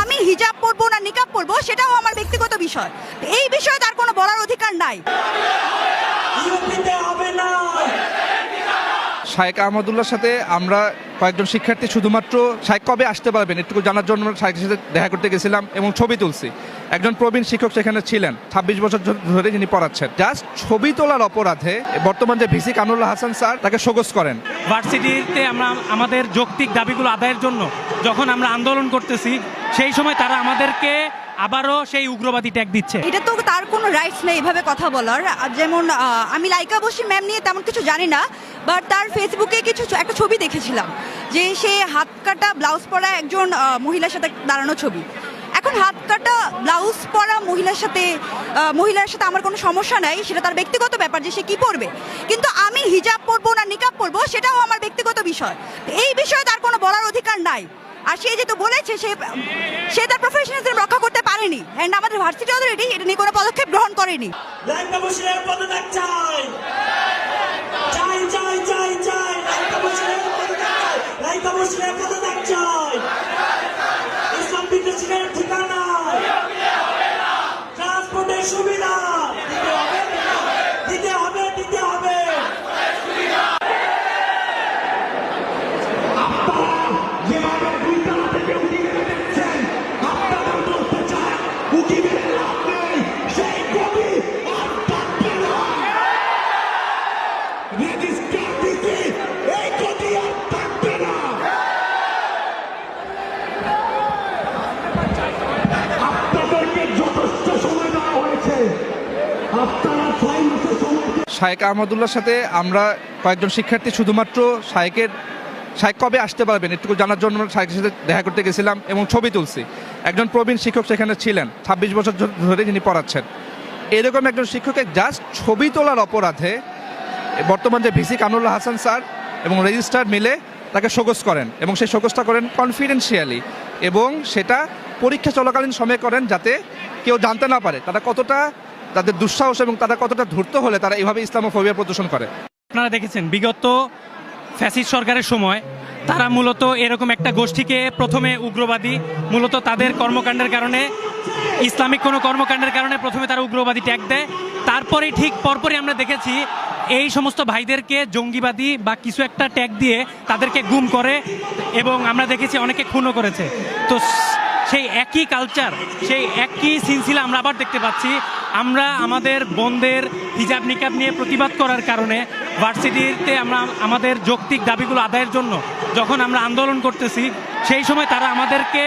আমি হিজাব পরবো না নিকাব পরবো সেটাও আমার ব্যক্তিগত বিষয়। এই বিষয়ে তার কোনো বলার অধিকার নাই। শায়েক আহমদুল্লাহর সাথে আমরা কয়েকজন শিক্ষার্থী শুধুমাত্র শায়েক কবে আসতে পারবেন এটুকু জানার জন্য শায়েকের সাথে দেখা করতে গেছিলাম এবং ছবি তুলছি। একজন প্রবীণ শিক্ষক সেখানে ছিলেন, 26 বছর ধরে যিনি পড়াচ্ছেন। জাস্ট ছবি তোলার অপরাধে বর্তমান যে ভিসি কামরুল্লাহ হাসান স্যার তাকে শোকজ করেন। ভার্সিটিতে আমরা আমাদের যৌক্তিক দাবিগুলো আদায়ের জন্য যখন আমরা আন্দোলন করতেছি, সেই সময় তারা আমাদেরকে আবারও সেই উগ্রবাদী ট্যাগ দিচ্ছে। এটা তো তার কোনো রাইটস নেই এভাবে কথা বলার। যেমন আমি লাইকা বসি ম্যাম নিয়ে তেমন কিছু জানি না, বাট তার ফেসবুকে একটা ছবি দেখেছিলাম যে সে হাত কাটা ব্লাউজ পরা একজন মহিলার সাথে দাঁড়ানো ছবি। এখন হাত কাটা ব্লাউজ পরা মহিলার সাথে আমার কোনো সমস্যা নাই, সেটা তার ব্যক্তিগত ব্যাপার যে সে কি পরবে। কিন্তু আমি হিজাব পরবো না নিকাব পরবো সেটাও আমার ব্যক্তিগত বিষয়। এই বিষয়ে তার কোনো বলার অধিকার নাই। আর সে যেহেতু বলেছে সে তার প্রফেশনালিজম রক্ষা করতে পারেনি, এন্ড আমাদের ভার্সিটি অথরিটি এটা নিয়ে কোনো পদক্ষেপ গ্রহণ করেনি। সুবিধা দিতে হবে। শায়েক আহমদুল্লাহর সাথে আমরা কয়েকজন শিক্ষার্থী শুধুমাত্র শায়েক কবে আসতে পারবেন এটুকু জানার জন্য শায়েকের সাথে দেখা করতে গেছিলাম এবং ছবি তুলছি। একজন প্রবীণ শিক্ষক সেখানে ছিলেন, 26 বছর ধরে যিনি পড়াচ্ছেন। এরকম একজন শিক্ষকের জাস্ট ছবি তোলার অপরাধে বর্তমান যে ভিসি কামরুল্লাহ হাসান স্যার এবং রেজিস্ট্রার মিলে তাকে শোকজ করেন এবং সেই শোকজটা করেন কনফিডেন্সিয়ালি, এবং সেটা পরীক্ষা চলাকালীন সময়ে করেন যাতে কেউ জানতে না পারে তাদের দুঃসাহস এবং তারা কতটা ধূর্ত হলে তারা এইভাবে ইসলামোফোবিয়া প্রদর্শন করে। আপনারা দেখেছেন বিগত ফ্যাসিস্ট সরকারের সময় তারা মূলত এরকম একটা গোষ্ঠীকে প্রথমে উগ্রবাদী, মূলত তাদের কর্মকাণ্ডের কারণে, ইসলামিক কোনো কর্মকাণ্ডের কারণে প্রথমে তারা উগ্রবাদী ট্যাগ দেয়। তারপরেই ঠিক পরপরই আমরা দেখেছি এই সমস্ত ভাইদেরকে জঙ্গিবাদী বা কিছু একটা ট্যাগ দিয়ে তাদেরকে গুম করে, এবং আমরা দেখেছি অনেকে খুনও করেছে। তো সেই একই কালচার, সেই একই সিলসিলা আমরা আবার দেখতে পাচ্ছি। আমরা আমাদের বোনদের হিজাব নিকাব নিয়ে প্রতিবাদ করার কারণে ভার্সিটিতে আমরা আমাদের যৌক্তিক দাবিগুলো আদায়ের জন্য যখন আমরা আন্দোলন করতেছি, সেই সময় তারা আমাদেরকে